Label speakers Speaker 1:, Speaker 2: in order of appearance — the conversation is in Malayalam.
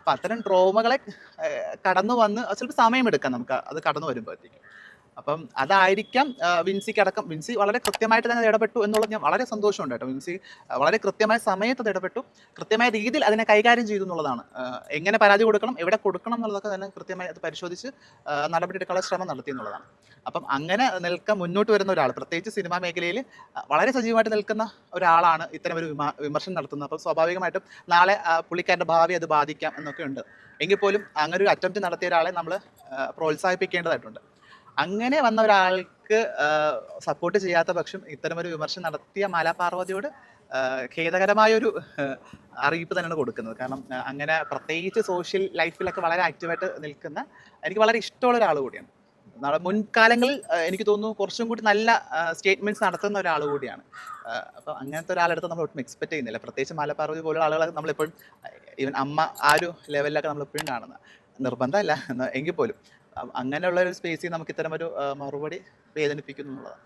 Speaker 1: അപ്പം അത്തരം ട്രോമകളെ കടന്നു വന്ന് ചിലപ്പോൾ സമയമെടുക്കാം നമുക്ക് അത് കടന്നു വരുമ്പോഴത്തേക്കും. അപ്പം അതായിരിക്കാം വിൻസിക്കടക്കം വിൻസി വളരെ കൃത്യമായിട്ട് തന്നെ ഇടപെട്ടു എന്നുള്ളത് ഞാൻ വളരെ സന്തോഷമുണ്ട് കേട്ടോ. വിൻസി വളരെ കൃത്യമായ സമയത്ത് അത് ഇടപെട്ടു, കൃത്യമായ രീതിയിൽ അതിനെ കൈകാര്യം ചെയ്തു എന്നുള്ളതാണ്. എങ്ങനെ പരാതി കൊടുക്കണം, എവിടെ കൊടുക്കണം എന്നുള്ളതൊക്കെ തന്നെ കൃത്യമായി അത് പരിശോധിച്ച് നടപടിയെടുക്കാനുള്ള ശ്രമം നടത്തി എന്നുള്ളതാണ്. അപ്പം അങ്ങനെ നിൽക്കാൻ മുന്നോട്ട് വരുന്ന ഒരാൾ, പ്രത്യേകിച്ച് സിനിമാ മേഖലയിൽ വളരെ സജീവമായിട്ട് നിൽക്കുന്ന ഒരാളാണ് ഇത്തരം ഒരു വിമർശനം നടത്തുന്നത്. അപ്പം സ്വാഭാവികമായിട്ടും നാളെ പുള്ളിക്കാരൻ്റെ ഭാവി അത് ബാധിക്കാം എന്നൊക്കെ ഉണ്ട്. എങ്കിൽ പോലും അങ്ങനെ ഒരു അറ്റംപ്റ്റ് നടത്തിയ ഒരാളെ നമ്മൾ പ്രോത്സാഹിപ്പിക്കേണ്ടതായിട്ടുണ്ട്. അങ്ങനെ വന്ന ഒരാൾക്ക് സപ്പോർട്ട് ചെയ്യാത്ത പക്ഷം ഇത്തരമൊരു വിമർശനം നടത്തിയ മാലാ പാർവതിയോട് ഖേദകരമായൊരു അറിയിപ്പ് തന്നെയാണ് കൊടുക്കുന്നത്. കാരണം അങ്ങനെ പ്രത്യേകിച്ച് സോഷ്യൽ ലൈഫിലൊക്കെ വളരെ ആക്റ്റീവായിട്ട് നിൽക്കുന്ന, എനിക്ക് വളരെ ഇഷ്ടമുള്ള ഒരാൾ കൂടിയാണ്. മുൻകാലങ്ങളിൽ എനിക്ക് തോന്നുന്നു കുറച്ചും കൂടി നല്ല സ്റ്റേറ്റ്മെന്റ്സ് നടത്തുന്ന ഒരാൾ കൂടിയാണ്. അപ്പം അങ്ങനത്തെ ഒരാളെടുത്ത് നമ്മൾ ഒട്ടും എക്സ്പെക്ട് ചെയ്യുന്നില്ല. പ്രത്യേകിച്ച് മാലാ പാർവതി പോലുള്ള ആളുകളെ നമ്മളെപ്പോഴും, ഈവൻ അമ്മ ആ ഒരു ലെവലിലൊക്കെ നമ്മളെപ്പോഴും കാണുന്നത്. നിർബന്ധമല്ല എങ്കിൽ പോലും അങ്ങനെയുള്ള ഒരു സ്പേസിൽ നമുക്ക് ഇത്തരം ഒരു മറുപടി വേദനിപ്പിക്കുന്നു എന്നുള്ളതാണ്.